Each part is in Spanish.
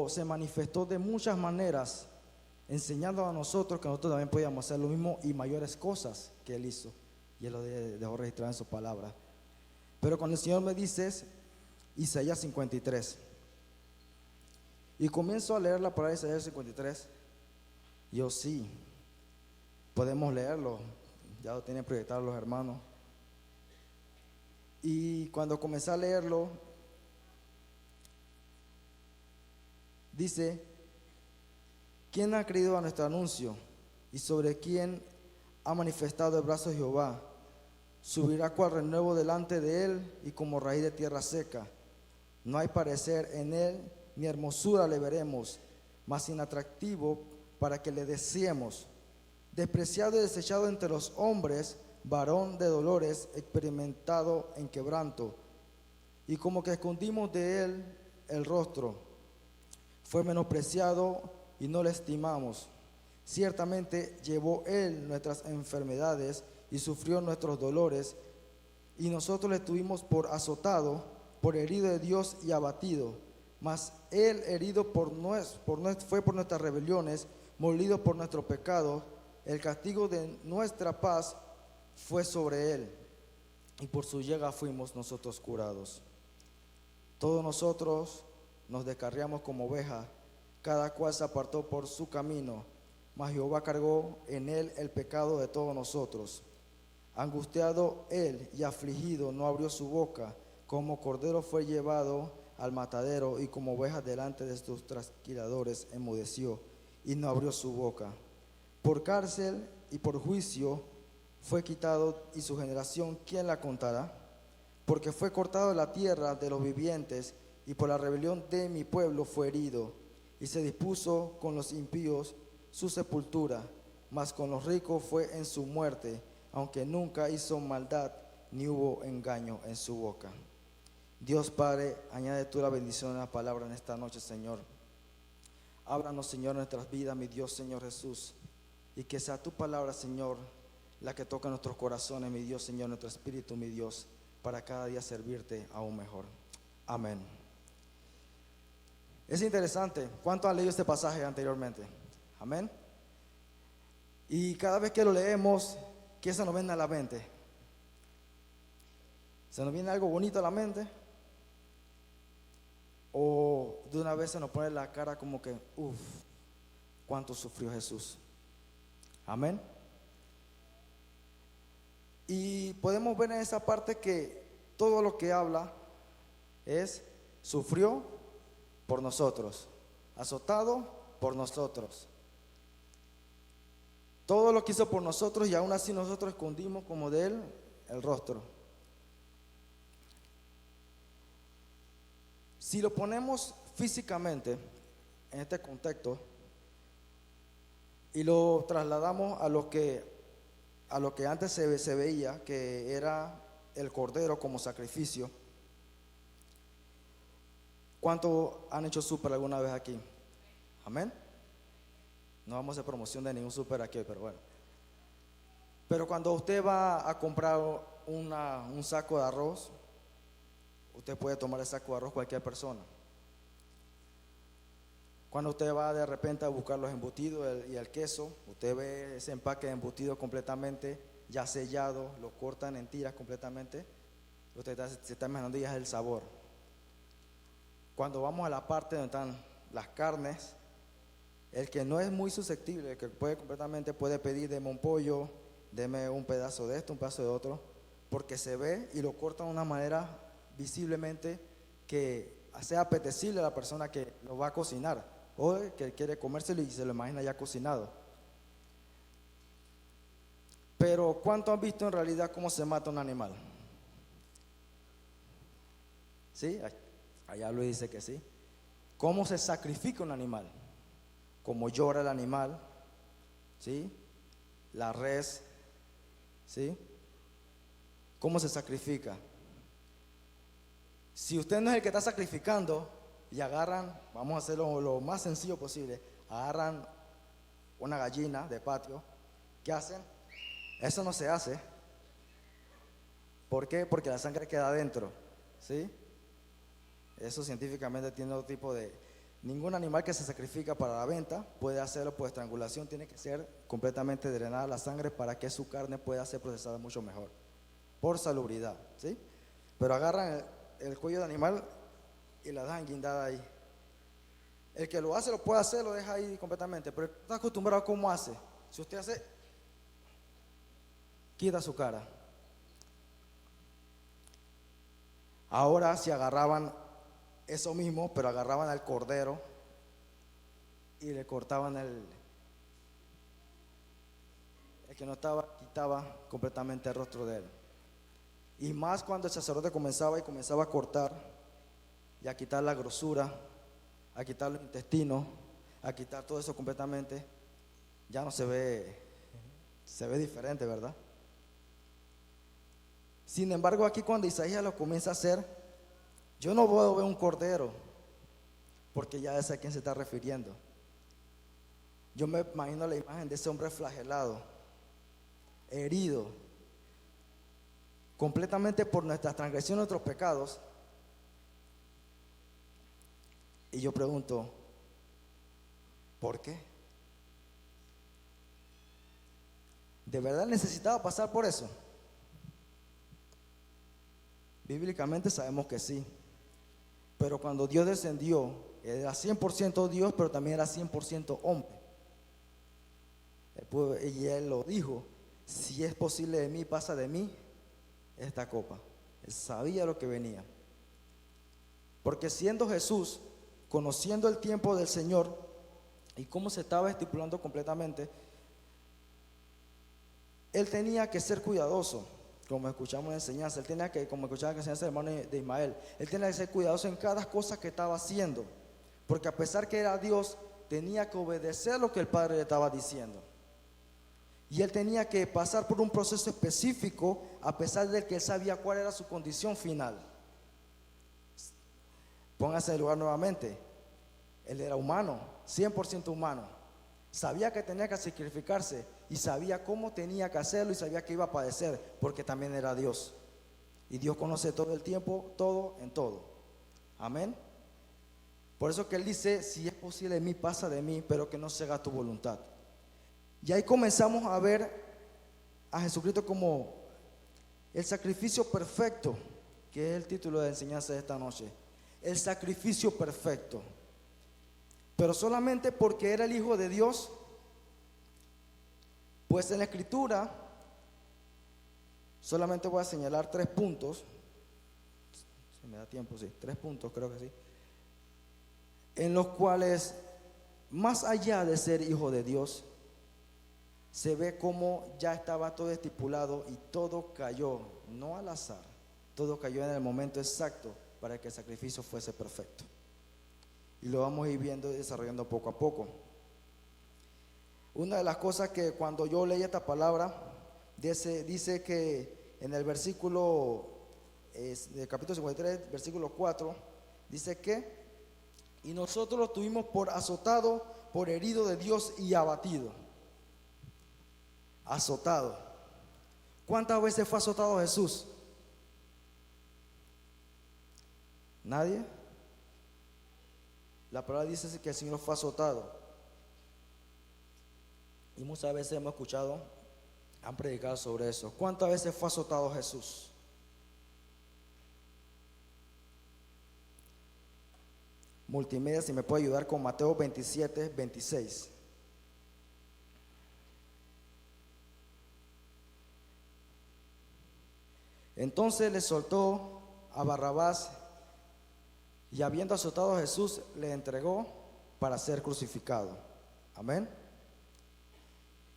pero se manifestó de muchas maneras, enseñando a nosotros que nosotros también podíamos hacer lo mismo y mayores cosas que Él hizo. Y Él lo dejó registrado en su palabra. Pero cuando el Señor me dice Isaías 53, y comienzo a leer la palabra de Isaías 53, yo sí, podemos leerlo, ya lo tienen proyectado los hermanos. Y cuando comencé a leerlo, dice: ¿quién ha creído a nuestro anuncio? ¿Y sobre quién ha manifestado el brazo de Jehová? Subirá cual renuevo delante de él y como raíz de tierra seca. No hay parecer en él, ni hermosura le veremos, mas inatractivo para que le deseemos. Despreciado y desechado entre los hombres, varón de dolores, experimentado en quebranto. Y como que escondimos de él el rostro, fue menospreciado y no le estimamos. Ciertamente llevó él nuestras enfermedades y sufrió nuestros dolores, y nosotros le tuvimos por azotado, por herido de Dios y abatido. Mas él herido fue por nuestras rebeliones, molido por nuestro pecado. El castigo de nuestra paz fue sobre él, y por su llaga fuimos nosotros curados. Todos nosotros nos descarriamos como ovejas, cada cual se apartó por su camino, mas Jehová cargó en él el pecado de todos nosotros. Angustiado él y afligido, no abrió su boca. Como cordero fue llevado al matadero, y como oveja delante de sus trasquiladores enmudeció, y no abrió su boca. Por cárcel y por juicio fue quitado, y su generación, ¿quién la contará? Porque fue cortado de la tierra de los vivientes, y por la rebelión de mi pueblo fue herido. Y se dispuso con los impíos su sepultura, mas con los ricos fue en su muerte, aunque nunca hizo maldad, ni hubo engaño en su boca. Dios Padre, añade tú la bendición a la palabra en esta noche, Señor. Háblanos, Señor, nuestras vidas, mi Dios, Señor Jesús, y que sea tu palabra, Señor, la que toca nuestros corazones, mi Dios, Señor, nuestro espíritu, mi Dios, para cada día servirte aún mejor. Amén. Es interesante, ¿cuántos han leído este pasaje anteriormente? Amén. Y cada vez que lo leemos, ¿qué se nos viene a la mente? ¿Se nos viene algo bonito a la mente? ¿O de una vez se nos pone la cara como que, uff, cuánto sufrió Jesús? Amén. Y podemos ver en esa parte que todo lo que habla es: sufrió por nosotros, azotado por nosotros. Todo lo que hizo por nosotros, y aún así nosotros escondimos como de él el rostro. Si lo ponemos físicamente en este contexto y lo trasladamos a lo que antes se veía, que era el cordero como sacrificio. ¿Cuántos han hecho súper alguna vez aquí? Amén. No vamos a hacer promoción de ningún súper aquí, pero bueno. Pero cuando usted va a comprar un saco de arroz, usted puede tomar el saco de arroz cualquier persona. Cuando usted va de repente a buscar los embutidos y el queso, usted ve ese empaque de embutido completamente ya sellado, lo cortan en tiras completamente. Usted se está imaginando ya el sabor. Cuando vamos a la parte donde están las carnes, el que no es muy susceptible, el que puede pedir: deme un pollo, deme un pedazo de esto, un pedazo de otro, porque se ve y lo cortan de una manera visiblemente que sea apetecible a la persona que lo va a cocinar, o que quiere comérselo y se lo imagina ya cocinado. Pero ¿cuánto han visto en realidad cómo se mata un animal? ¿Sí? Allá Luis dice que sí. ¿Cómo se sacrifica un animal? ¿Cómo llora el animal? ¿Sí? La res, ¿sí? ¿Cómo se sacrifica? Si usted no es el que está sacrificando y agarran, vamos a hacerlo lo más sencillo posible, agarran una gallina de patio, ¿qué hacen? Eso no se hace. ¿Por qué? Porque la sangre queda adentro, ¿sí? Eso científicamente tiene otro tipo Ningún animal que se sacrifica para la venta puede hacerlo por estrangulación, tiene que ser completamente drenada la sangre para que su carne pueda ser procesada mucho mejor, por salubridad, ¿sí? Pero agarran el cuello del animal y la dejan guindada ahí. El que lo hace lo puede hacer, lo deja ahí completamente, pero está acostumbrado a cómo hace. Si usted hace, quita su cara. Ahora si agarraban eso mismo, pero agarraban al cordero y le cortaban el que no estaba, quitaba completamente el rostro de él. Y más cuando el sacerdote comenzaba a cortar y a quitar la grosura, a quitar los intestinos, a quitar todo eso completamente, ya no se ve diferente, ¿verdad? Sin embargo, aquí cuando Isaías lo comienza a hacer, yo no puedo ver un cordero, porque ya es a quién se está refiriendo. Yo me imagino la imagen de ese hombre flagelado, herido, completamente por nuestras transgresiones, nuestros pecados. Y yo pregunto, ¿por qué? ¿De verdad necesitaba pasar por eso? Bíblicamente sabemos que sí. Pero cuando Dios descendió, era 100% Dios, pero también era 100% hombre. Y Él lo dijo, si es posible de mí, pasa de mí esta copa. Él sabía lo que venía. Porque siendo Jesús, conociendo el tiempo del Señor y cómo se estaba estipulando completamente, Él tenía que ser cuidadoso. Como escuchamos en la enseñanza, él tenía que, como escuchaba en la enseñanza del hermano de Ismael, él tenía que ser cuidadoso en cada cosa que estaba haciendo, porque a pesar que era Dios, tenía que obedecer lo que el Padre le estaba diciendo. Y él tenía que pasar por un proceso específico, a pesar de que él sabía cuál era su condición final. Póngase en el lugar nuevamente. Él era humano, 100% humano. Sabía que tenía que sacrificarse y sabía cómo tenía que hacerlo y sabía que iba a padecer, porque también era Dios. Y Dios conoce todo el tiempo, todo en todo. Amén. Por eso que Él dice, si es posible de mí, pasa de mí, pero que no se haga tu voluntad. Y ahí comenzamos a ver a Jesucristo como el sacrificio perfecto, que es el título de la enseñanza de esta noche. El sacrificio perfecto. Pero solamente porque era el Hijo de Dios. Pues en la Escritura solamente voy a señalar 3 puntos. Si me da tiempo, sí, 3 puntos creo que sí. En los cuales, más allá de ser Hijo de Dios, se ve como ya estaba todo estipulado y todo cayó, no al azar, todo cayó en el momento exacto para que el sacrificio fuese perfecto. Y lo vamos a ir viendo y desarrollando poco a poco. Una de las cosas que cuando yo leí esta palabra, dice que en el versículo del capítulo 53, versículo 4, dice que, y nosotros lo tuvimos por azotado, por herido de Dios y abatido. Azotado. ¿Cuántas veces fue azotado Jesús? ¿Nadie? La palabra dice que el Señor fue azotado. Y muchas veces hemos escuchado, han predicado sobre eso. ¿Cuántas veces fue azotado Jesús? Multimedia, si me puede ayudar con Mateo 27, 26. Entonces le soltó a Barrabás y habiendo azotado a Jesús, le entregó para ser crucificado. Amén.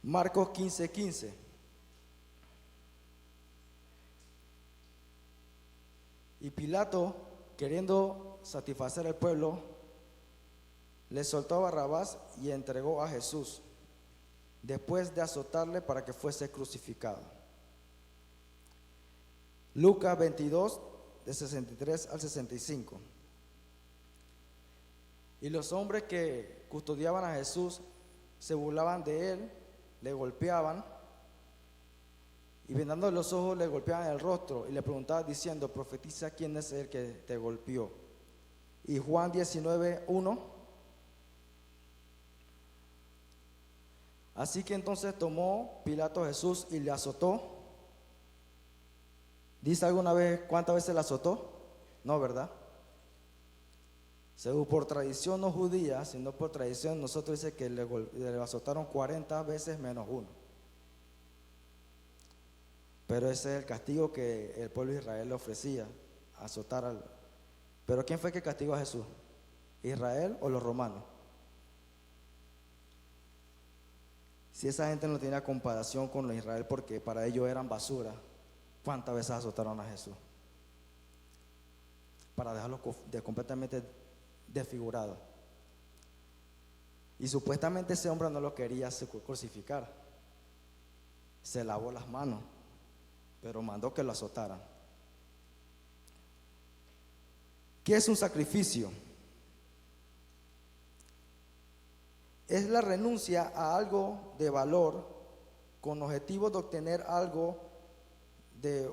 Marcos 15, 15. Y Pilato, queriendo satisfacer al pueblo, le soltó a Barrabás y entregó a Jesús, después de azotarle para que fuese crucificado. Lucas 22, de 63 al 65. Y los hombres que custodiaban a Jesús se burlaban de él, le golpeaban y vendando los ojos le golpeaban el rostro y le preguntaban diciendo: profetiza quién es el que te golpeó. Y Juan 19, 1 Así que entonces tomó Pilato a Jesús y le azotó. ¿Dice alguna vez cuántas veces le azotó? No, ¿verdad? Según por tradición no judía, sino por tradición, nosotros dice que le azotaron 40 veces menos uno. Pero ese es el castigo que el pueblo de Israel le ofrecía, azotar al... Pero ¿quién fue que castigó a Jesús? ¿Israel o los romanos? Si esa gente no tenía comparación con los Israel porque para ellos eran basura, ¿cuántas veces azotaron a Jesús? Para dejarlo completamente desfigurado. Y supuestamente ese hombre no lo quería crucificar. Se lavó las manos, pero mandó que lo azotaran. ¿Qué es un sacrificio? Es la renuncia a algo de valor con objetivo de obtener algo de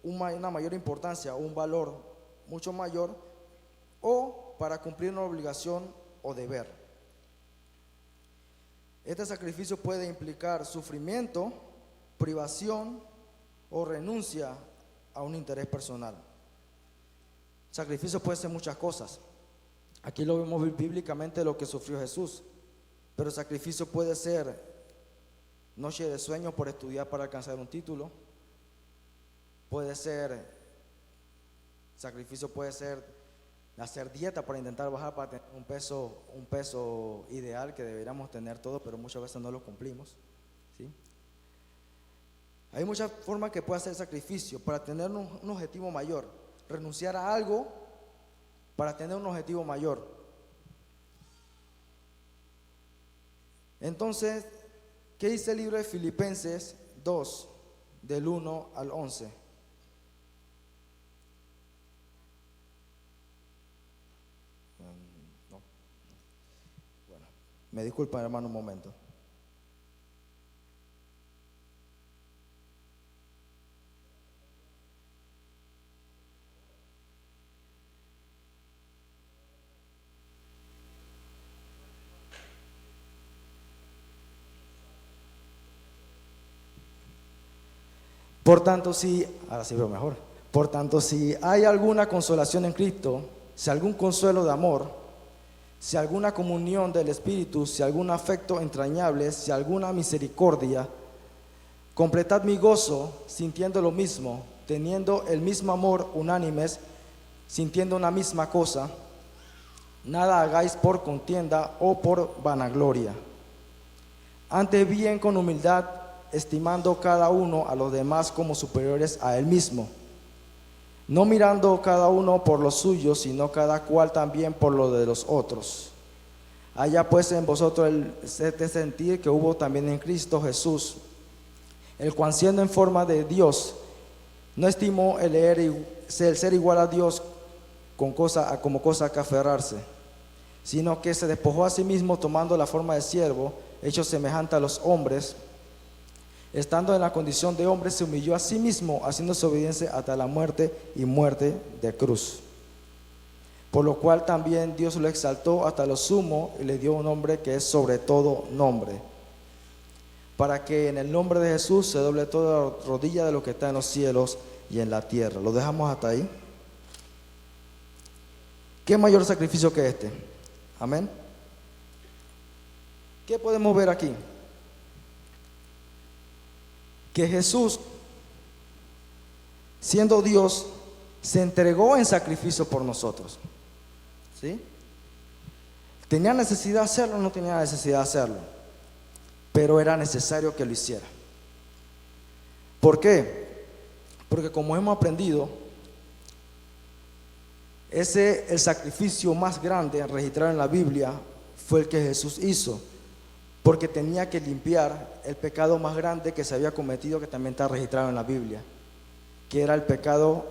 una mayor importancia, un valor mucho mayor, o para cumplir una obligación o deber. Este sacrificio puede implicar sufrimiento, privación o renuncia a un interés personal. Sacrificio puede ser muchas cosas. Aquí lo vemos bíblicamente lo que sufrió Jesús. Pero sacrificio puede ser noche de sueño por estudiar para alcanzar un título. Sacrificio puede ser hacer dieta para intentar bajar para tener un peso ideal que deberíamos tener todos, pero muchas veces no lo cumplimos, ¿sí? Hay muchas formas que puede hacer sacrificio para tener un objetivo mayor, renunciar a algo para tener un objetivo mayor. Entonces, ¿qué dice el libro de Filipenses 2, del 1 al 11? No. Bueno, me disculpan, hermano, un momento. Por tanto, ahora sí veo mejor. Por tanto, si hay alguna consolación en Cristo, si algún consuelo de amor, si alguna comunión del Espíritu, si algún afecto entrañable, si alguna misericordia, completad mi gozo sintiendo lo mismo, teniendo el mismo amor, unánimes, sintiendo una misma cosa. Nada hagáis por contienda o por vanagloria. Antes bien con humildad, estimando cada uno a los demás como superiores a él mismo, no mirando cada uno por lo suyo, sino cada cual también por lo de los otros. Haya pues en vosotros este sentir que hubo también en Cristo Jesús, el cual siendo en forma de Dios, no estimó el ser igual a Dios como cosa que aferrarse, sino que se despojó a sí mismo tomando la forma de siervo, hecho semejante a los hombres. Estando en la condición de hombre, se humilló a sí mismo, haciéndose obediencia hasta la muerte y muerte de cruz. Por lo cual también Dios lo exaltó hasta lo sumo y le dio un nombre que es sobre todo nombre, para que en el nombre de Jesús se doble toda rodilla de lo que está en los cielos y en la tierra. Lo dejamos hasta ahí. ¿Qué mayor sacrificio que este? Amén. ¿Qué podemos ver aquí? Que Jesús, siendo Dios, se entregó en sacrificio por nosotros, ¿sí? ¿Tenía necesidad de hacerlo o no tenía necesidad de hacerlo? Pero era necesario que lo hiciera. ¿Por qué? Porque como hemos aprendido, el sacrificio más grande registrado en la Biblia fue el que Jesús hizo, porque tenía que limpiar el pecado más grande que se había cometido, que también está registrado en la Biblia, que era el pecado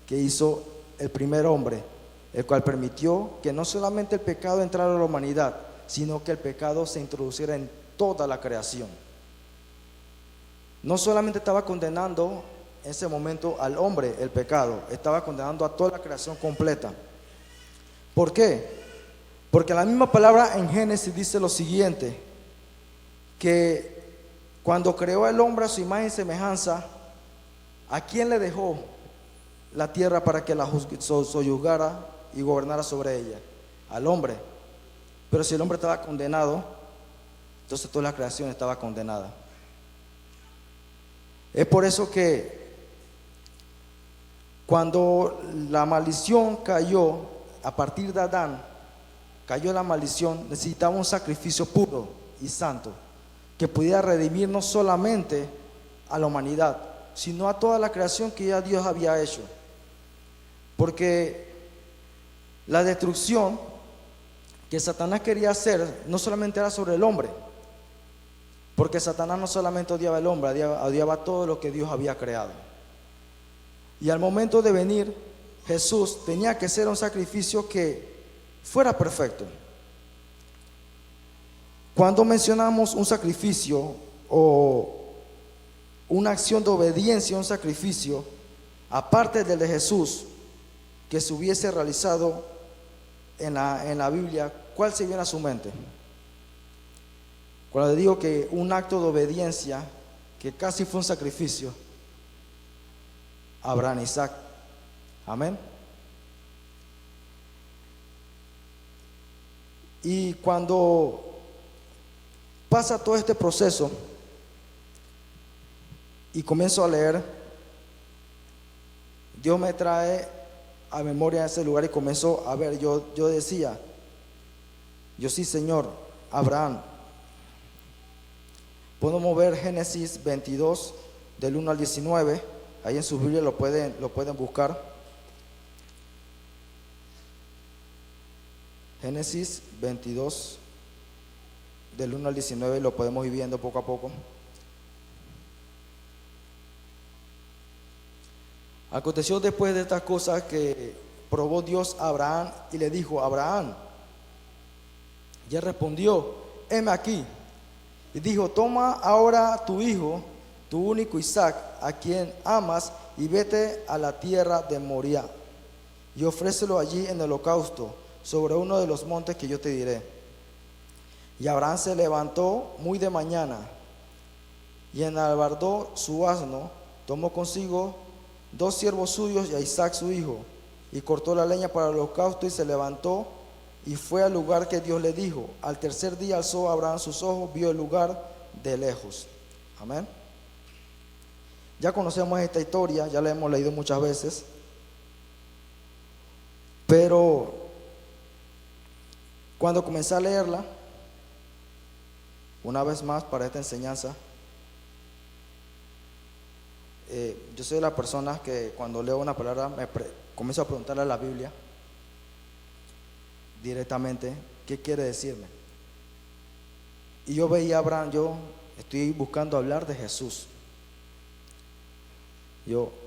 que hizo el primer hombre, el cual permitió que no solamente el pecado entrara a la humanidad, sino que el pecado se introduciera en toda la creación. No solamente estaba condenando en ese momento al hombre el pecado, estaba condenando a toda la creación completa. ¿Por qué? Porque la misma palabra en Génesis dice lo siguiente, que cuando creó el hombre a su imagen y semejanza, ¿a quién le dejó la tierra para que la soyuzgara y gobernara sobre ella? Al hombre. Pero si el hombre estaba condenado, entonces toda la creación estaba condenada. Es por eso que cuando la maldición cayó, a partir de Adán, cayó la maldición, necesitaba un sacrificio puro y santo, que pudiera redimir no solamente a la humanidad, sino a toda la creación que ya Dios había hecho. Porque la destrucción que Satanás quería hacer no solamente era sobre el hombre, porque Satanás no solamente odiaba al hombre, odiaba todo lo que Dios había creado. Y al momento de venir, Jesús tenía que ser un sacrificio que fuera perfecto. Cuando mencionamos un sacrificio o una acción de obediencia, un sacrificio, aparte del de Jesús, que se hubiese realizado en la Biblia, ¿cuál se viene a su mente? Cuando digo que un acto de obediencia, que casi fue un sacrificio, Abraham, Isaac, amén. Y cuando pasa todo este proceso y comienzo a leer, Dios me trae a memoria ese lugar y comenzó a ver, yo decía, yo sí, Señor, Abraham. Podemos ver Génesis 22 del 1 al 19, ahí en su Biblia lo pueden buscar. Génesis 22 del 1 al 19, lo podemos ir viendo poco a poco. Aconteció después de estas cosas que probó Dios a Abraham y le dijo: Abraham. Y él respondió: heme aquí. Y dijo: toma ahora tu hijo, tu único Isaac, a quien amas, y vete a la tierra de Moriah, y ofrécelo allí en holocausto, sobre uno de los montes que yo te diré. Y Abraham se levantó muy de mañana, y enalbardó su asno, tomó consigo 2 siervos suyos y a Isaac su hijo, y cortó la leña para el holocausto, y se levantó y fue al lugar que Dios le dijo. Al tercer día alzó Abraham sus ojos, vio el lugar de lejos. Amén. Ya conocemos esta historia, ya la hemos leído muchas veces, pero cuando comencé a leerla, una vez más para esta enseñanza, yo soy de las personas que cuando leo una palabra comienzo a preguntarle a la Biblia directamente qué quiere decirme. Y yo veía a Abraham, yo estoy buscando hablar de Jesús.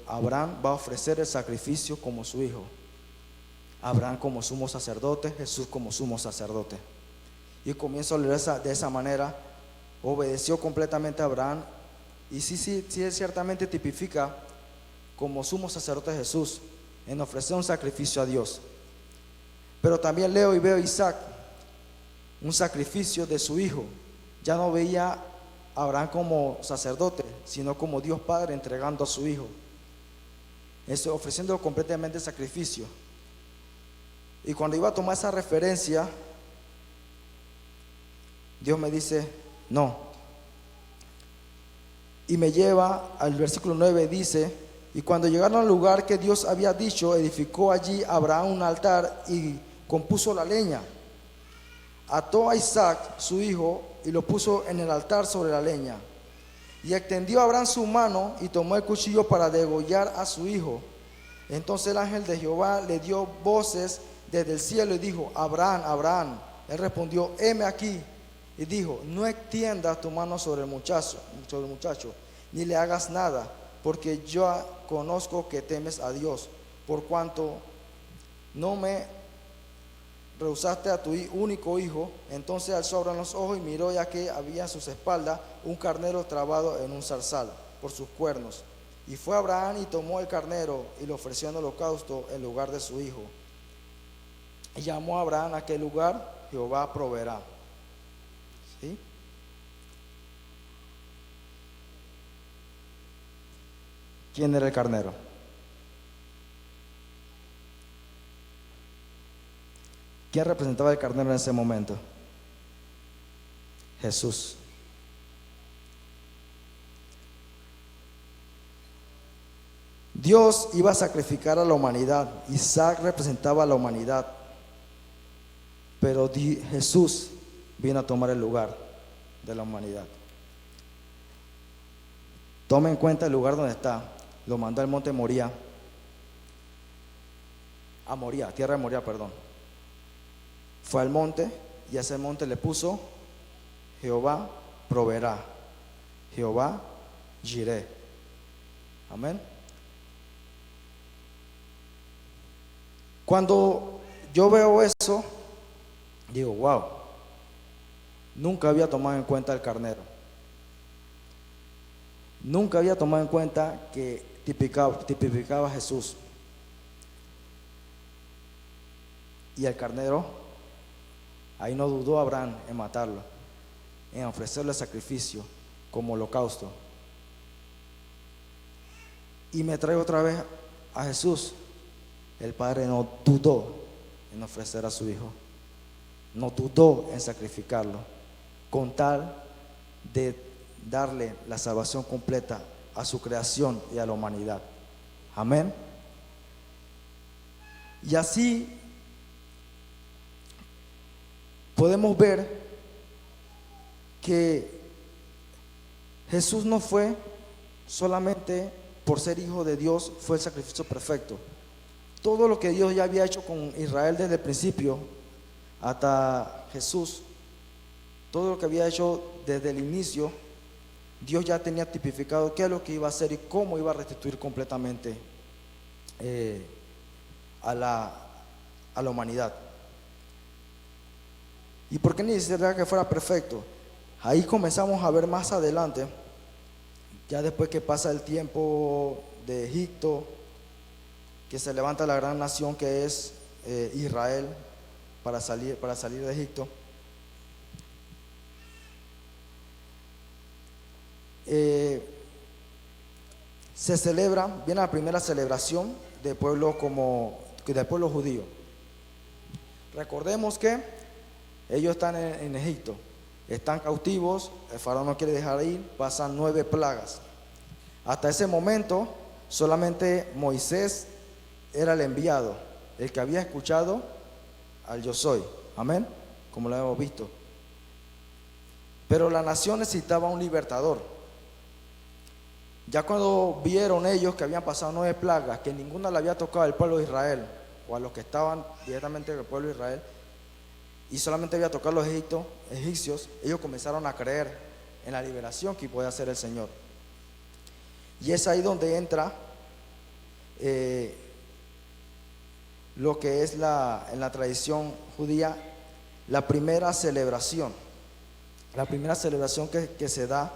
Abraham va a ofrecer el sacrificio como su hijo, Abraham como sumo sacerdote, Jesús como sumo sacerdote. Y comienzo a leer de esa manera. Obedeció completamente a Abraham. Y sí, ciertamente tipifica como sumo sacerdote Jesús en ofrecer un sacrificio a Dios. Pero también leo y veo a Isaac, un sacrificio de su hijo. Ya no veía a Abraham como sacerdote, sino como Dios Padre entregando a su hijo, eso, ofreciendo completamente sacrificio. Y cuando iba a tomar esa referencia, Dios me dice: no. Y me lleva al versículo 9, dice: y cuando llegaron al lugar que Dios había dicho, edificó allí Abraham un altar y compuso la leña. Ató a Isaac su hijo y lo puso en el altar sobre la leña. Y extendió Abraham su mano y tomó el cuchillo para degollar a su hijo. Entonces el ángel de Jehová le dio voces desde el cielo y dijo: Abraham, Abraham. Él respondió: heme aquí. Y dijo: no extiendas tu mano sobre el muchacho, ni le hagas nada, porque yo conozco que temes a Dios, por cuanto no me rehusaste a tu único hijo. Entonces alzó Abraham los ojos y miró, ya que había en sus espaldas un carnero trabado en un zarzal por sus cuernos. Y fue Abraham y tomó el carnero y lo ofreció en holocausto en lugar de su hijo. Y llamó a Abraham a aquel lugar: Jehová proveerá. ¿Sí? ¿quién era el carnero? ¿Quién representaba el carnero en ese momento? Jesús. Dios iba a sacrificar a la humanidad. Isaac representaba a la humanidad. Pero Jesús vino a tomar el lugar de la humanidad. Tome en cuenta el lugar donde está. Lo mandó al monte Moría. A Moría, tierra de Moría, perdón. Fue al monte y a ese monte le puso: Jehová proveerá, Jehová Jireh. Amén. Cuando yo veo eso, digo, wow, nunca había tomado en cuenta el carnero. Nunca había tomado en cuenta que tipificaba a Jesús. Y el carnero, ahí no dudó Abraham en matarlo, en ofrecerle sacrificio como holocausto. Y me trae otra vez a Jesús. El Padre no dudó en ofrecer a su Hijo, no dudó en sacrificarlo, con tal de darle la salvación completa a su creación y a la humanidad. Amén. Y así podemos ver que Jesús no fue solamente por ser hijo de Dios, fue el sacrificio perfecto. Todo lo que Dios ya había hecho con Israel desde el principio hasta Jesús, todo lo que había hecho desde el inicio, Dios ya tenía tipificado qué es lo que iba a hacer y cómo iba a restituir completamente a la humanidad. ¿Y por qué necesitaba que fuera perfecto? Ahí comenzamos a ver más adelante, ya después que pasa el tiempo de Egipto, que se levanta la gran nación que es Israel para salir de Egipto. Se celebra, viene la primera celebración del pueblo judío. Recordemos que ellos están en Egipto, están cautivos, el faraón no quiere dejar ir, pasan 9 plagas. Hasta ese momento solamente Moisés era el enviado, el que había escuchado al yo soy, amén, como lo hemos visto. Pero la nación necesitaba un libertador. Ya cuando vieron ellos que habían pasado 9 plagas, que ninguna le había tocado al pueblo de Israel, o a los que estaban directamente del pueblo de Israel, y solamente había tocado a los egipcios, ellos comenzaron a creer en la liberación que podía hacer el Señor. Y es ahí donde entra lo que es en la tradición judía, la primera celebración que se da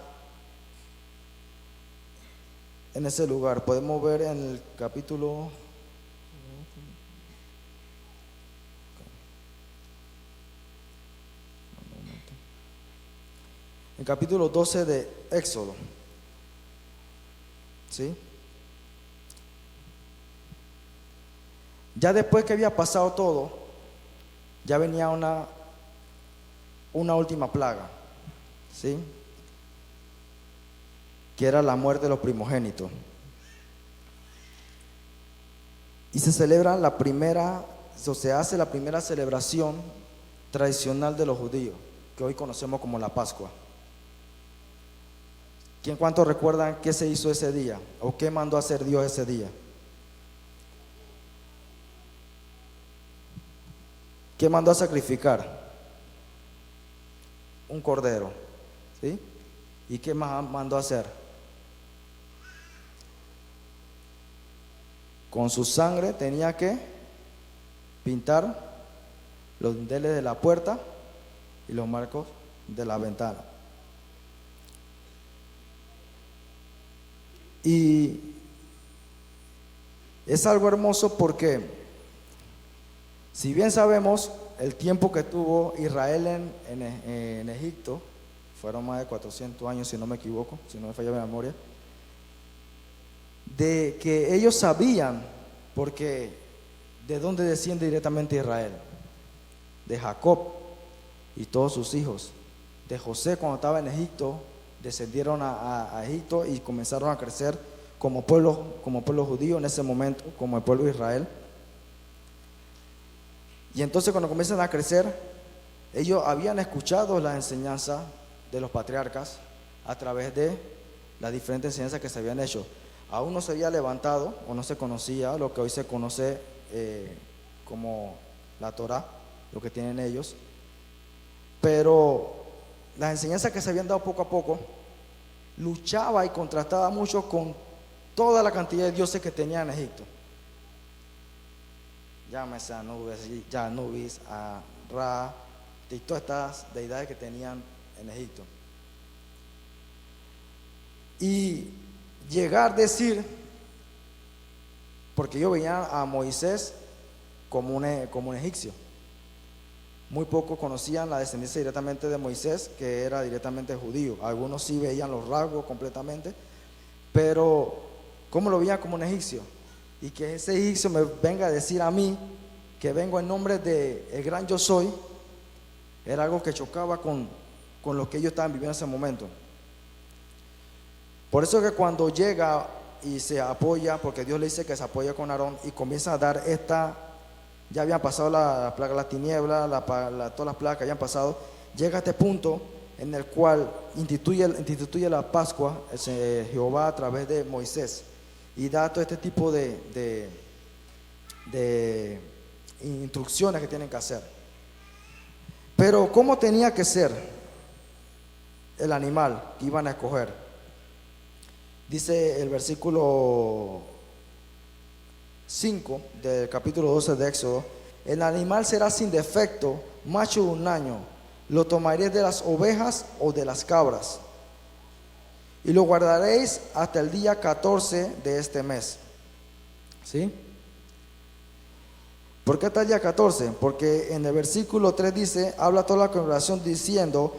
en ese lugar. Podemos ver en el capítulo el capítulo 12 de Éxodo, ¿sí? Ya después que había pasado todo, ya venía una última plaga, ¿sí? Que era la muerte de los primogénitos. Y se celebra se hace la primera celebración tradicional de los judíos, que hoy conocemos como la Pascua. ¿Cuántos recuerdan qué se hizo ese día? ¿O qué mandó a hacer Dios ese día? ¿Qué mandó a sacrificar? Un cordero, ¿sí? ¿Y qué más mandó a hacer? Con su sangre tenía que pintar los dinteles de la puerta y los marcos de la ventana. Y es algo hermoso porque, si bien sabemos el tiempo que tuvo Israel en Egipto, fueron más de 400 años, si no me equivoco, si no me falla mi memoria, de que ellos sabían, porque de dónde desciende directamente Israel, de Jacob y todos sus hijos. De José, cuando estaba en Egipto, descendieron a Egipto y comenzaron a crecer como pueblo judío en ese momento, como el pueblo de Israel. Y entonces cuando comienzan a crecer, ellos habían escuchado la enseñanza de los patriarcas a través de las diferentes enseñanzas que se habían hecho. Aún no se había levantado o no se conocía lo que hoy se conoce como la Torá, lo que tienen ellos, pero las enseñanzas que se habían dado poco a poco luchaba y contrastaba mucho con toda la cantidad de dioses que tenían en Egipto. Llámese a Anubis, a Ra, y todas estas deidades que tenían en Egipto. Y llegar a decir, porque yo veía a Moisés como un egipcio. Muy pocos conocían la descendencia directamente de Moisés, que era directamente judío. Algunos sí veían los rasgos completamente, pero ¿cómo lo veían como un egipcio? Y que ese egipcio me venga a decir a mí que vengo en nombre de el gran yo soy, era algo que chocaba con lo que ellos estaban viviendo en ese momento. Por eso que cuando llega y se apoya, porque Dios le dice que se apoya con Aarón y comienza a dar ya habían pasado la plaga de la tiniebla, todas las plagas que habían pasado, llega a este punto en el cual instituye la Pascua Jehová a través de Moisés y da todo este tipo de instrucciones que tienen que hacer. Pero ¿cómo tenía que ser el animal que iban a escoger? Dice el versículo 5 del capítulo 12 de Éxodo: el animal será sin defecto, macho de un año, lo tomaréis de las ovejas o de las cabras, y lo guardaréis hasta el día 14 de este mes. ¿Sí? ¿Por qué hasta el día 14? Porque en el versículo 3 dice, habla toda la congregación diciendo,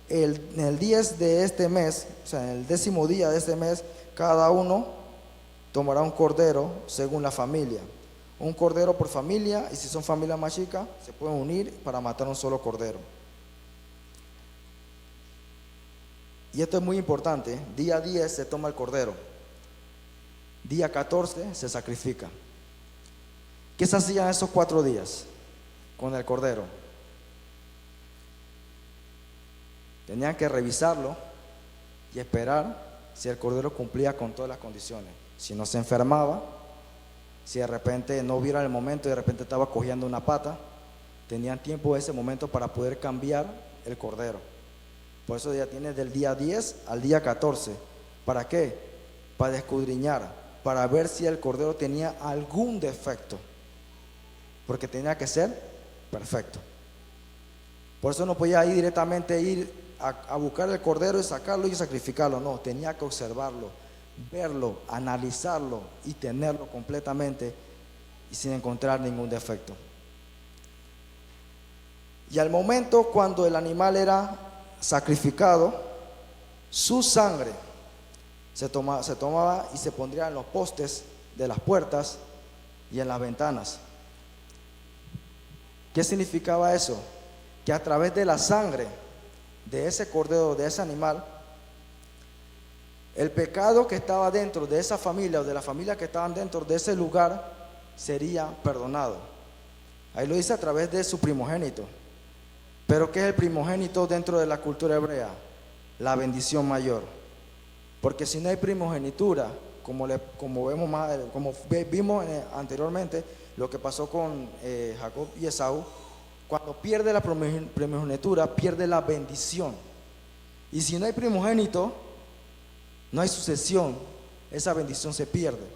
en el 10 de este mes, o sea, en el 10º día de este mes, cada uno tomará un cordero según la familia. Un cordero por familia, y si son familias más chicas, se pueden unir para matar un solo cordero. Y esto es muy importante, día 10 se toma el cordero, día 14 se sacrifica. ¿Qué se hacía esos 4 días con el cordero? Tenían que revisarlo y esperar si el cordero cumplía con todas las condiciones. Si no se enfermaba, si de repente no hubiera el momento y de repente estaba cojeando una pata, tenían tiempo ese momento para poder cambiar el cordero. Por eso ya tiene del día 10 al día 14. ¿Para qué? Para escudriñar, para ver si el cordero tenía algún defecto, porque tenía que ser perfecto. Por eso no podía ir a buscar el cordero y sacarlo y sacrificarlo. No, tenía que observarlo, verlo, analizarlo y tenerlo completamente y sin encontrar ningún defecto. Y al momento cuando el animal era sacrificado, su sangre se tomaba y se pondría en los postes de las puertas y en las ventanas. ¿Qué significaba eso? Que a través de la sangre de ese cordero, de ese animal, el pecado que estaba dentro de esa familia o de la familia que estaban dentro de ese lugar sería perdonado. Ahí lo dice a través de su primogénito. Pero ¿qué es el primogénito dentro de la cultura hebrea? La bendición mayor. Porque si no hay primogenitura, como vimos anteriormente, lo que pasó con Jacob y Esaú, cuando pierde la primogenitura, pierde la bendición. Y si no hay primogénito, no hay sucesión, esa bendición se pierde.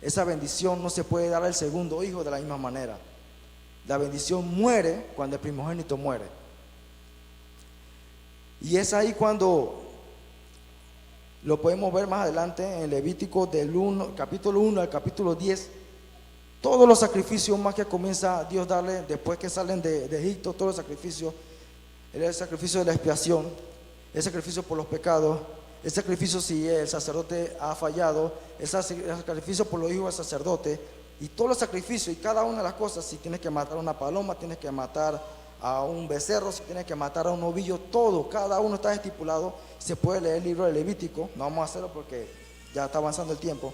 Esa bendición no se puede dar al segundo hijo de la misma manera. La bendición muere cuando el primogénito muere. Y es ahí cuando lo podemos ver más adelante en Levítico capítulo 1 al capítulo 10. Todos los sacrificios más que comienza Dios a darle después que salen de Egipto, todos los sacrificios, el sacrificio de la expiación, el sacrificio por los pecados, el sacrificio si el sacerdote ha fallado, el sacrificio por los hijos del sacerdote, y todos los sacrificios y cada una de las cosas, si tienes que matar a una paloma, tienes que matar a un becerro, si tienes que matar a un ovillo, todo, cada uno está estipulado. Se puede leer el libro de Levítico, no vamos a hacerlo porque ya está avanzando el tiempo.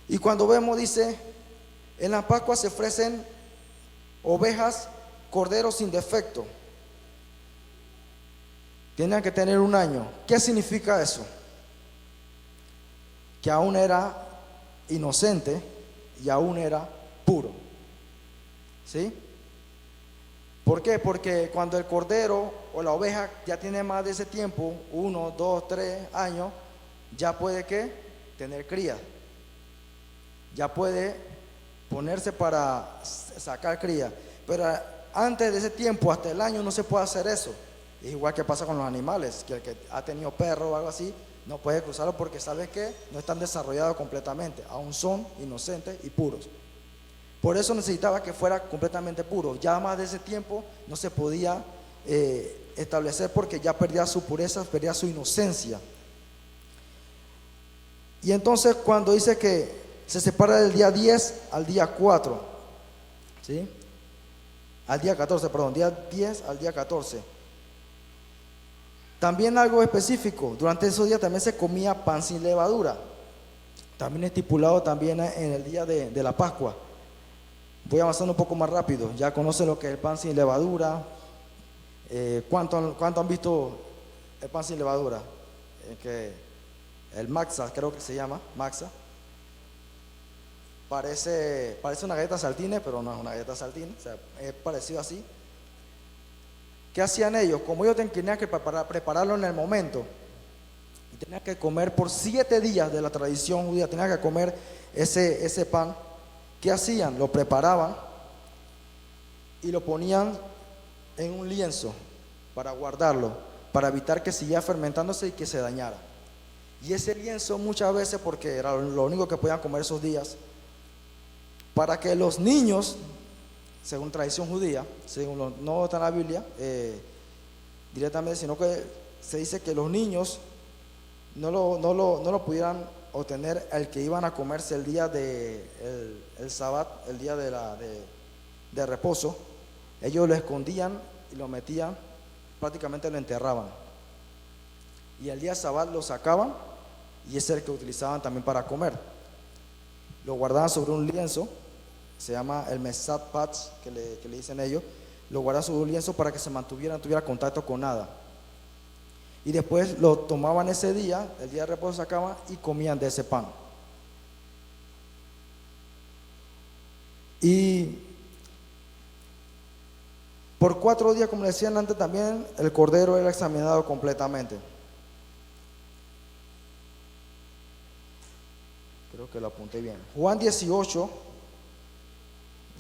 Y cuando vemos, dice, en la Pascua se ofrecen ovejas, corderos sin defecto. Tenían que tener 1 año. ¿Qué significa eso? Que aún era inocente y aún era puro. ¿Sí? ¿Por qué? Porque cuando el cordero o la oveja ya tiene más de ese tiempo, 1, 2, 3 años, ya puede ¿qué? Tener cría. Ya puede ponerse para sacar cría. Pero antes de ese tiempo, hasta el año, no se puede hacer eso. Es igual que pasa con los animales, que el que ha tenido perro o algo así, no puede cruzarlo porque sabe que no están desarrollados completamente, aún son inocentes y puros. Por eso necesitaba que fuera completamente puro. Ya más de ese tiempo no se podía establecer porque ya perdía su pureza, perdía su inocencia. Y entonces cuando dice que se separa del día 10 al día 4, ¿sí? Al día 14, perdón, día 10 al día 14. También algo específico, durante esos días también se comía pan sin levadura, también estipulado también en el día de la Pascua. Voy avanzando un poco más rápido, ya conocen lo que es el pan sin levadura. ¿Cuánto han visto el pan sin levadura? El maxa, creo que se llama, maxa. Parece una galleta saltine, pero no es una galleta saltine, o sea, es parecido así. ¿Qué hacían ellos? Como ellos tenían que prepararlo en el momento, y tenían que comer por 7 días de la tradición judía, tenían que comer ese pan. ¿Qué hacían? Lo preparaban y lo ponían en un lienzo para guardarlo, para evitar que siguiera fermentándose y que se dañara. Y ese lienzo muchas veces, porque era lo único que podían comer esos días, para que los niños, según tradición judía, no está en la Biblia directamente, sino que se dice que los niños no lo pudieran obtener el que iban a comerse el día el Sabbat, el día de reposo. Ellos lo escondían y lo metían, prácticamente lo enterraban. Y el día Sabbat lo sacaban y ese es el que utilizaban también para comer. Lo guardaban sobre un lienzo, se llama el Mesat Patz, que le dicen ellos. Lo guardaban sobre un lienzo para que no tuviera contacto con nada. Y después lo tomaban ese día, el día de reposo sacaban y comían de ese pan. Y por 4 días, como les decían antes, también el cordero era examinado completamente. Creo que lo apunté bien. Juan 18,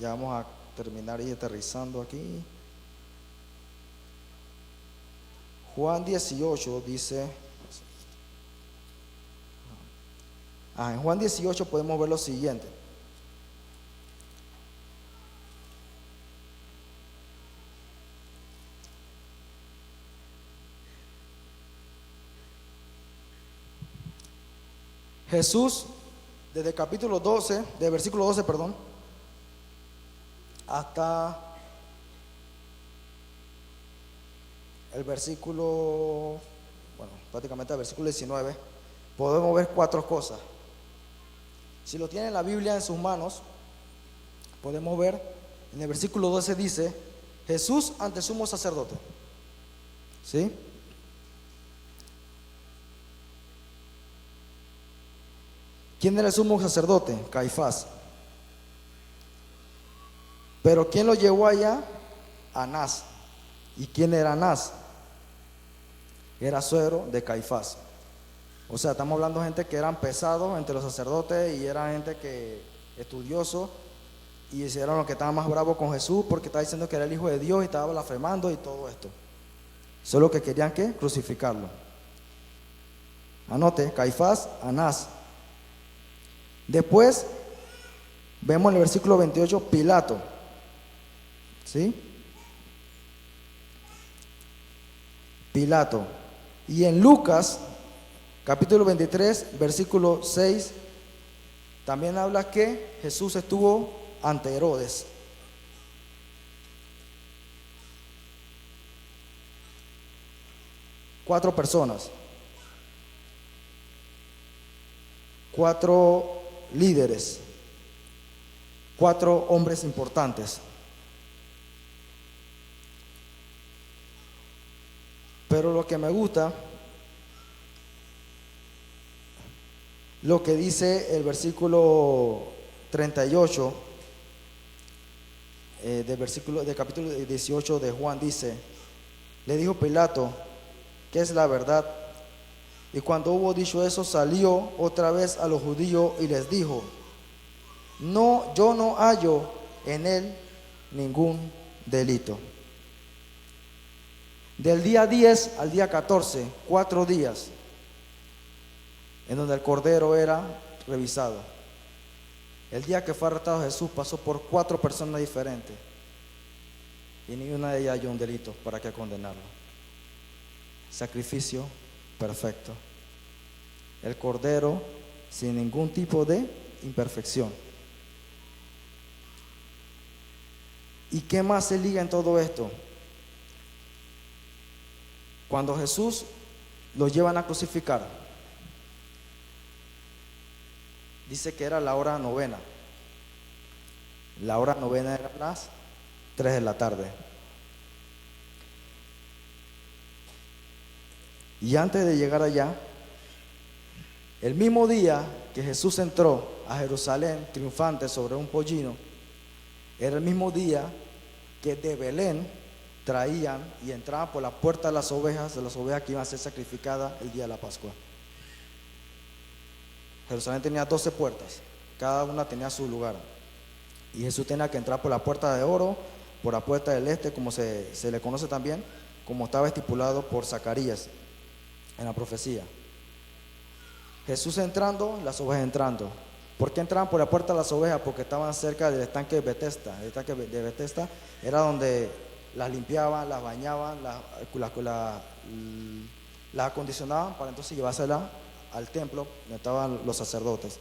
ya vamos a terminar y aterrizando aquí. Juan 18 dice, en Juan 18 podemos ver lo siguiente. Jesús, desde el capítulo 12, del versículo 12, perdón, hasta el versículo, prácticamente el versículo 19, podemos ver 4 cosas. Si lo tienen la Biblia en sus manos, podemos ver, en el versículo 12 dice, Jesús ante sumo sacerdote. ¿Sí? ¿Quién era el sumo sacerdote? Caifás. Pero ¿quién lo llevó allá? Anás. ¿Y quién era Anás? Era suegro de Caifás. O sea, estamos hablando de gente que eran pesados entre los sacerdotes y era gente que estudioso y eran los que estaban más bravos con Jesús porque estaba diciendo que era el Hijo de Dios y estaba blasfemando y todo esto. Solo que querían ¿qué? Crucificarlo. Anote, Caifás, Anás. Después vemos en el versículo 28 Pilato. ¿Sí? Pilato. Y en Lucas, capítulo 23, versículo 6, también habla que Jesús estuvo ante Herodes. Cuatro personas, cuatro líderes, cuatro hombres importantes. Pero lo que me gusta, lo que dice el versículo 38 del capítulo 18 de Juan, dice: le dijo Pilato: ¿qué es la verdad? Y cuando hubo dicho eso, salió otra vez a los judíos y les dijo: no, yo no hallo en él ningún delito. Del día 10 al día 14, 4 días en donde el Cordero era revisado. El día que fue arrestado Jesús pasó por 4 personas diferentes y ninguna de ellas halló un delito para que condenarlo. Sacrificio perfecto. El Cordero sin ningún tipo de imperfección. ¿Y qué más se liga en todo esto? Cuando Jesús lo llevan a crucificar, dice que era la hora novena. La hora novena era las 3 de la tarde. Y antes de llegar allá, el mismo día que Jesús entró a Jerusalén triunfante sobre un pollino, era el mismo día que de Belén traían y entraban por la puerta de las ovejas que iban a ser sacrificadas el día de la Pascua. Jerusalén tenía 12 puertas, cada una tenía su lugar. Y Jesús tenía que entrar por la puerta de oro, por la puerta del este, como se le conoce también, como estaba estipulado por Zacarías en la profecía. Jesús entrando, las ovejas entrando. ¿Por qué entraban por la puerta de las ovejas? Porque estaban cerca del estanque de Betesda. El estanque de Betesda era donde las limpiaban, las bañaban, las acondicionaban para entonces llevárselas al templo donde estaban los sacerdotes.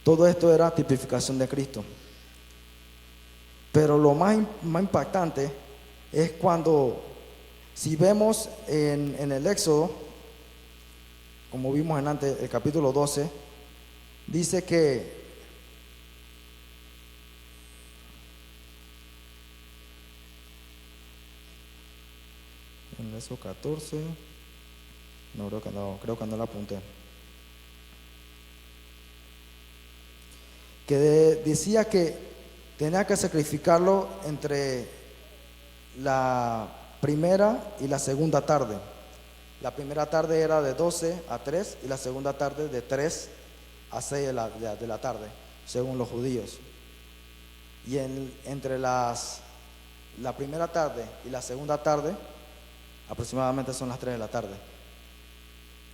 Todo esto era tipificación de Cristo. Pero lo más impactante es cuando, si vemos en el Éxodo, como vimos en antes, el capítulo 12, dice que en el verso 14, creo que no la apunté, que decía que tenía que sacrificarlo entre la primera y la segunda tarde. La primera tarde era de 12 a 3 y la segunda tarde de 3 a 6 de la tarde, según los judíos. Y entre la primera tarde y la segunda tarde, aproximadamente son las 3 de la tarde,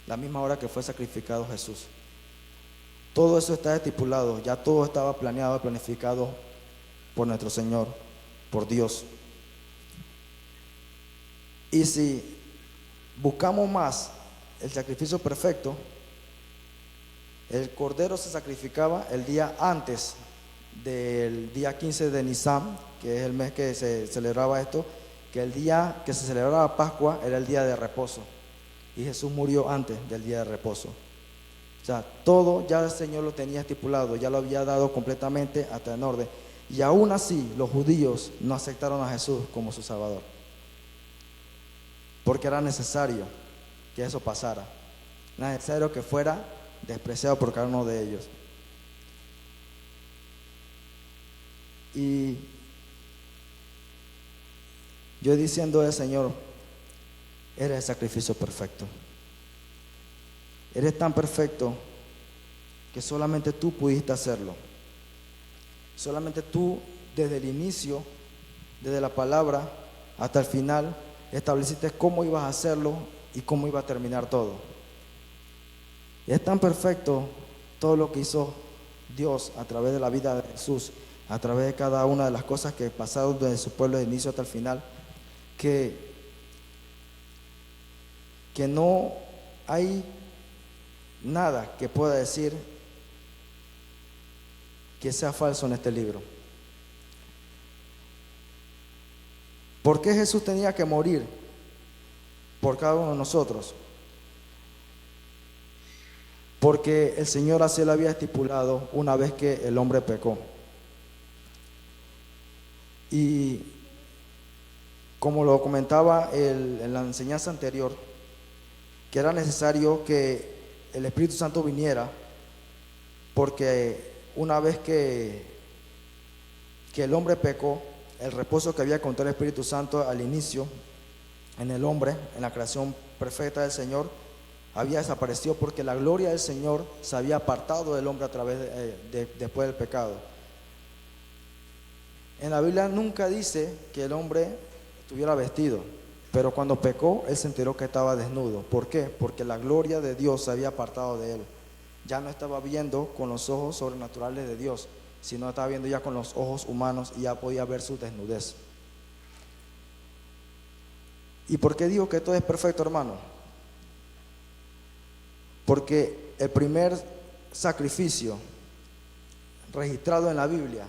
la misma hora que fue sacrificado Jesús. Todo eso está estipulado, ya todo estaba planeado, planificado por nuestro Señor, por Dios. Y si buscamos más el sacrificio perfecto, el cordero se sacrificaba el día antes del día 15 de Nisan, que es el mes que se celebraba esto, que el día que se celebraba Pascua era el día de reposo, y Jesús murió antes del día de reposo. O sea, todo ya el Señor lo tenía estipulado, ya lo había dado completamente hasta en orden, y aún así los judíos no aceptaron a Jesús como su Salvador, porque era necesario que eso pasara, era necesario que fuera despreciado por cada uno de ellos. Y yo diciendo al Señor: eres el sacrificio perfecto, eres tan perfecto que solamente tú pudiste hacerlo, solamente tú desde el inicio, desde la palabra hasta el final, estableciste cómo ibas a hacerlo y cómo iba a terminar todo. Y es tan perfecto todo lo que hizo Dios a través de la vida de Jesús, a través de cada una de las cosas que pasaron desde su pueblo de inicio hasta el final, que que no hay nada que pueda decir que sea falso en este libro. ¿Por qué Jesús tenía que morir por cada uno de nosotros? Porque el Señor así lo había estipulado una vez que el hombre pecó. Y como lo comentaba en la enseñanza anterior, que era necesario que el Espíritu Santo viniera, porque una vez que el hombre pecó, el reposo que había con el Espíritu Santo al inicio en el hombre, en la creación perfecta del Señor, había desaparecido, porque la gloria del Señor se había apartado del hombre a través después del pecado. En la Biblia nunca dice que el hombre estuviera vestido, pero cuando pecó, él se enteró que estaba desnudo. ¿Por qué? Porque la gloria de Dios se había apartado de él. Ya no estaba viendo con los ojos sobrenaturales de Dios, sino estaba viendo ya con los ojos humanos, y ya podía ver su desnudez. ¿Y por qué digo que todo es perfecto, hermano? Porque el primer sacrificio registrado en la Biblia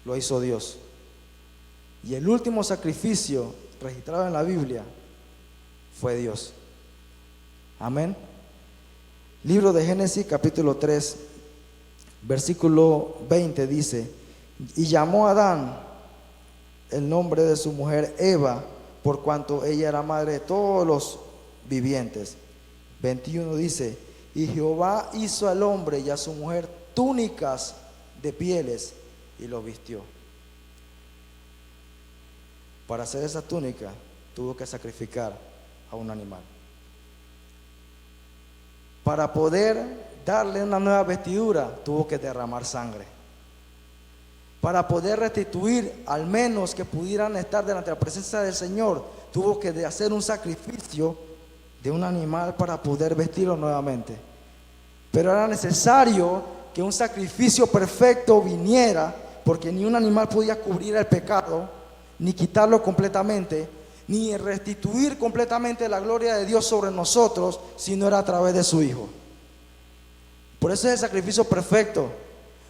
lo hizo Dios, y el último sacrificio registrado en la Biblia fue Dios. Amén. Libro de Génesis capítulo 3 versículo 20 dice: y llamó a Adán el nombre de su mujer Eva, por cuanto ella era madre de todos los vivientes. 21 dice: y Jehová hizo al hombre y a su mujer túnicas de pieles y los vistió. Para hacer esa túnica tuvo que sacrificar a un animal. Para poder darle una nueva vestidura tuvo que derramar sangre. Para poder restituir, al menos que pudieran estar delante de la presencia del Señor, tuvo que hacer un sacrificio de un animal para poder vestirlo nuevamente. Pero era necesario que un sacrificio perfecto viniera, porque ni un animal podía cubrir el pecado, ni quitarlo completamente, ni restituir completamente la gloria de Dios sobre nosotros, si no era a través de su Hijo. Por eso es el sacrificio perfecto,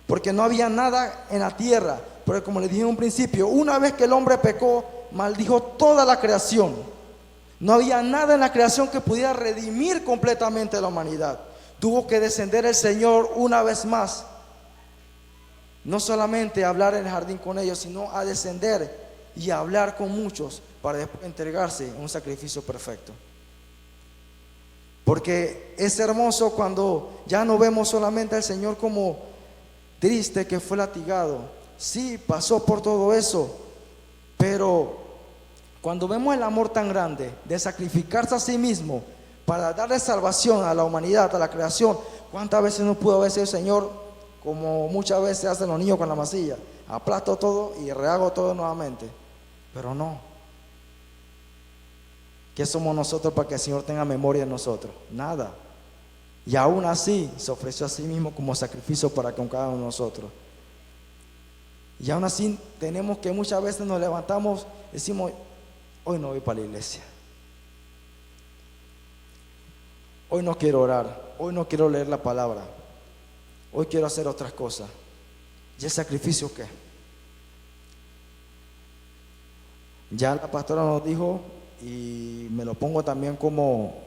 porque no había nada en la tierra. Pero como les dije en un principio, una vez que el hombre pecó, maldijo toda la creación. No había nada en la creación que pudiera redimir completamente a la humanidad. Tuvo que descender el Señor una vez más, no solamente a hablar en el jardín con ellos, sino a descender y a hablar con muchos, para después entregarse en un sacrificio perfecto. Porque es hermoso cuando ya no vemos solamente al Señor como triste que fue latigado. Sí, pasó por todo eso, pero cuando vemos el amor tan grande de sacrificarse a sí mismo para darle salvación a la humanidad, a la creación, ¿cuántas veces no pudo haber sido el Señor, como muchas veces hacen los niños con la masilla? Aplasto todo y rehago todo nuevamente. Pero no. ¿Qué somos nosotros para que el Señor tenga memoria en nosotros? Nada. Y aún así se ofreció a sí mismo como sacrificio para con cada uno de nosotros. Y aún así tenemos que muchas veces nos levantamos y decimos: hoy no voy para la iglesia, hoy no quiero orar, hoy no quiero leer la palabra, hoy quiero hacer otras cosas. ¿Y el sacrificio qué? Ya la pastora nos dijo, y me lo pongo también como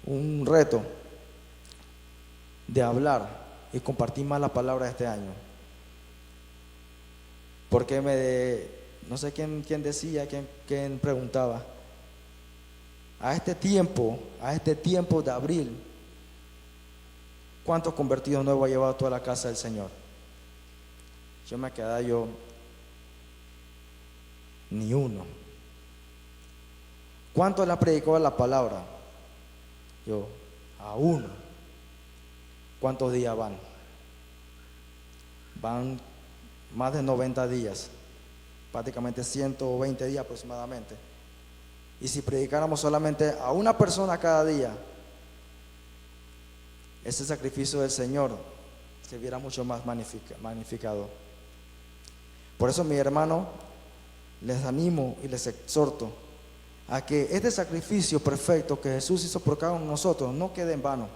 un reto de hablar y compartir más la palabra de este año. Porque no sé quién decía, quién preguntaba, a este tiempo de abril, ¿cuántos convertidos nuevos ha llevado toda la casa del Señor? Yo me quedaba ni uno. ¿Cuántos le ha predicado la palabra? Yo, a uno. ¿Cuántos días van? Van más de 90 días, prácticamente 120 días aproximadamente. Y si predicáramos solamente a una persona cada día, ese sacrificio del Señor se viera mucho más magnificado. Por eso, mi hermano, les animo y les exhorto a que este sacrificio perfecto que Jesús hizo por cada uno de nosotros no quede en vano.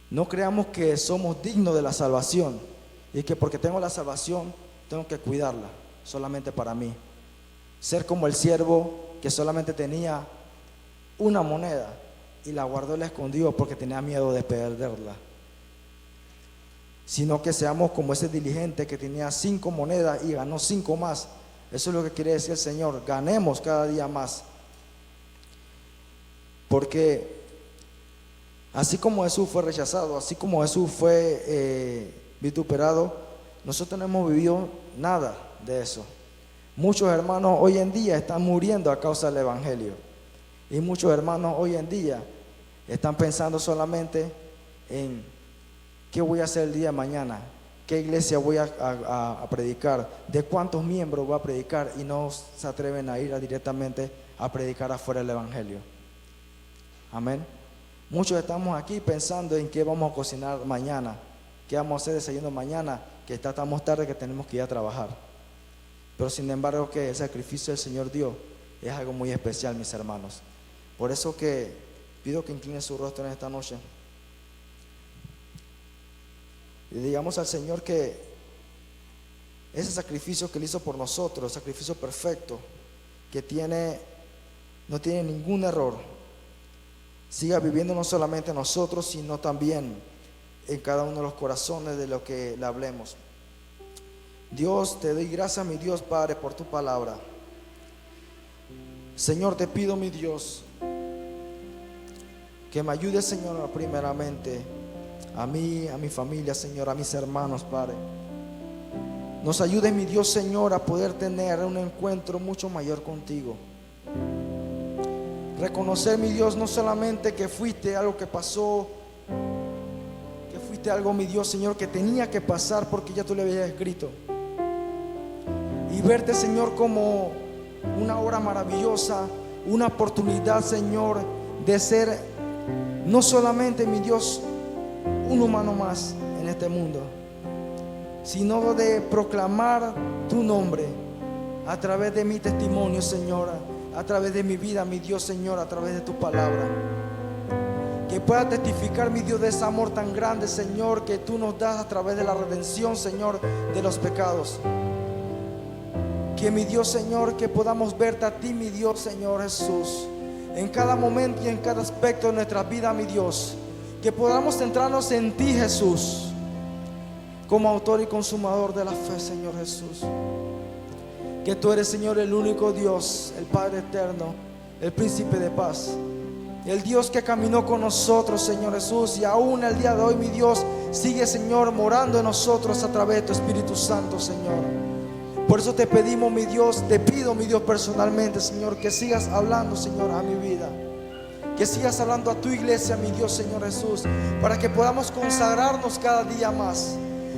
No creamos que somos dignos de la salvación y que porque tengo la salvación tengo que cuidarla solamente para mí. Ser como el siervo que solamente tenía una moneda y la guardó y la escondió porque tenía miedo de perderla. Sino que seamos como ese diligente que tenía 5 monedas y ganó 5 más. Eso es lo que quiere decir el Señor. Ganemos cada día más. Porque así como Jesús fue rechazado, así como Jesús fue vituperado, nosotros no hemos vivido nada de eso. Muchos hermanos hoy en día están muriendo a causa del Evangelio. Y muchos hermanos hoy en día están pensando solamente en qué voy a hacer el día de mañana, qué iglesia voy a predicar, de cuántos miembros voy a predicar, y no se atreven a ir directamente a predicar afuera del Evangelio. Amén. Muchos estamos aquí pensando en qué vamos a cocinar mañana, qué vamos a hacer desayuno mañana, que está tan tarde que tenemos que ir a trabajar. Pero sin embargo que el sacrificio del Señor dio es algo muy especial, mis hermanos. Por eso que pido que inclinen su rostro en esta noche y digamos al Señor que ese sacrificio que Él hizo por nosotros, sacrificio perfecto, que no tiene ningún error, siga viviendo no solamente en nosotros, sino también en cada uno de los corazones de lo que le hablemos. Dios, te doy gracias, mi Dios Padre, por tu palabra. Señor, te pido, mi Dios, que me ayudes, Señor, primeramente a mí, a mi familia, Señor, a mis hermanos, Padre. Nos ayudes, mi Dios, Señor, a poder tener un encuentro mucho mayor contigo. Reconocer, mi Dios, no solamente que fuiste algo que pasó, que fuiste algo, mi Dios, Señor, que tenía que pasar porque ya tú le habías escrito. Y verte, Señor, como una obra maravillosa, una oportunidad, Señor, de ser no solamente, mi Dios, un humano más en este mundo, sino de proclamar tu nombre a través de mi testimonio, Señor, a través de mi vida, mi Dios, Señor, a través de tu palabra. Que pueda testificar, mi Dios, de ese amor tan grande, Señor, que tú nos das a través de la redención, Señor, de los pecados. Que, mi Dios, Señor, que podamos verte a ti, mi Dios, Señor Jesús, en cada momento y en cada aspecto de nuestra vida, mi Dios. Que podamos centrarnos en ti, Jesús, como autor y consumador de la fe, Señor Jesús. Que tú eres, Señor, el único Dios, el Padre eterno, el príncipe de paz, el Dios que caminó con nosotros, Señor Jesús, y aún el día de hoy, mi Dios, sigue, Señor, morando en nosotros a través de tu Espíritu Santo, Señor. Por eso te pedimos, mi Dios, te pido, mi Dios, personalmente, Señor, que sigas hablando, Señor, a mi vida, que sigas hablando a tu iglesia, mi Dios, Señor Jesús, para que podamos consagrarnos cada día más,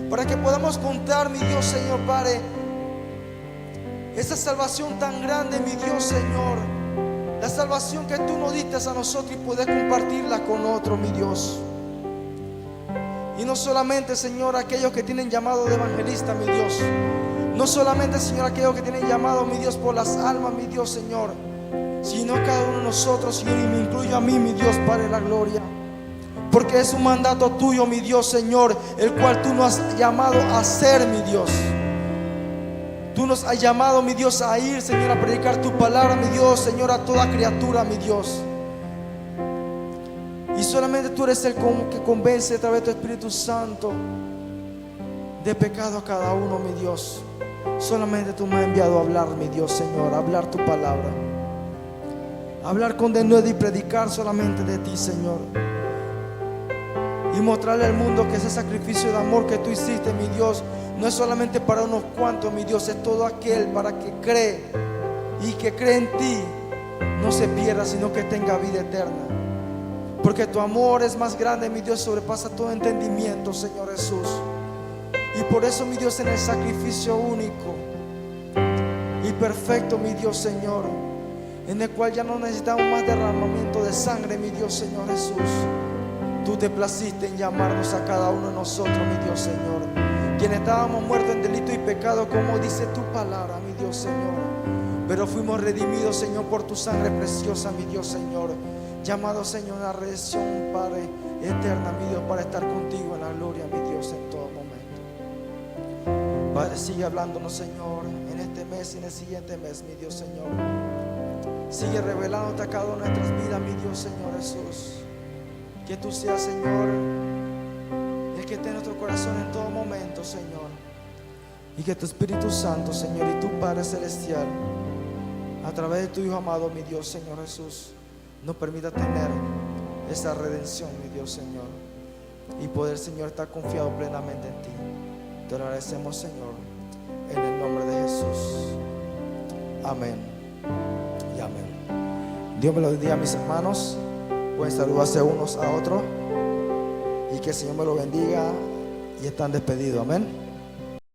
para que podamos contar, mi Dios, Señor, Padre, esa salvación tan grande, mi Dios, Señor, la salvación que tú nos diste a nosotros y poder compartirla con otros, mi Dios. Y no solamente, Señor, aquellos que tienen llamado de evangelista, mi Dios. No solamente, Señor, aquellos que tienen llamado, mi Dios, por las almas, mi Dios, Señor, sino cada uno de nosotros, Señor, y me incluyo a mí, mi Dios, Padre de la gloria. Porque es un mandato tuyo, mi Dios, Señor, el cual tú nos has llamado a hacer, mi Dios. Tú nos has llamado, mi Dios, a ir, Señor, a predicar tu palabra, mi Dios, Señor, a toda criatura, mi Dios. Y solamente tú eres el que convence a través de tu Espíritu Santo de pecado a cada uno, mi Dios. Solamente tú me has enviado a hablar, mi Dios, Señor, a hablar tu palabra, a hablar con denuedo y predicar solamente de ti, Señor, y mostrarle al mundo que ese sacrificio de amor que tú hiciste, mi Dios, no es solamente para unos cuantos, mi Dios, es todo aquel para que cree y que cree en ti no se pierda, sino que tenga vida eterna. Porque tu amor es más grande, mi Dios, sobrepasa todo entendimiento, Señor Jesús. Y por eso, mi Dios, en el sacrificio único y perfecto, mi Dios, Señor, en el cual ya no necesitamos más derramamiento de sangre, mi Dios, Señor Jesús, tú te placiste en llamarnos a cada uno de nosotros, mi Dios, Señor, quienes estábamos muertos en delito y pecado, como dice tu palabra, mi Dios Señor. Pero fuimos redimidos, Señor, por tu sangre preciosa, mi Dios Señor. Llamado, Señor, a la redención, Padre, eterna, mi Dios, para estar contigo en la gloria, mi Dios, en todo momento. Padre, sigue hablándonos, Señor, en este mes y en el siguiente mes, mi Dios Señor. Sigue revelándote a cada una de nuestras vidas, mi Dios Señor Jesús. Que tú seas, Señor, el que esté en nuestro corazón en todo momento, Señor. Y que tu Espíritu Santo, Señor, y tu Padre Celestial, a través de tu Hijo amado, mi Dios Señor Jesús, nos permita tener esa redención, mi Dios Señor, y poder, Señor, estar confiado plenamente en ti. Te lo agradecemos, Señor, en el nombre de Jesús. Amén y amén. Dios me lo bendiga, mis hermanos. Pueden saludarse unos a otros y que el Señor me lo bendiga y están despedidos. Amén.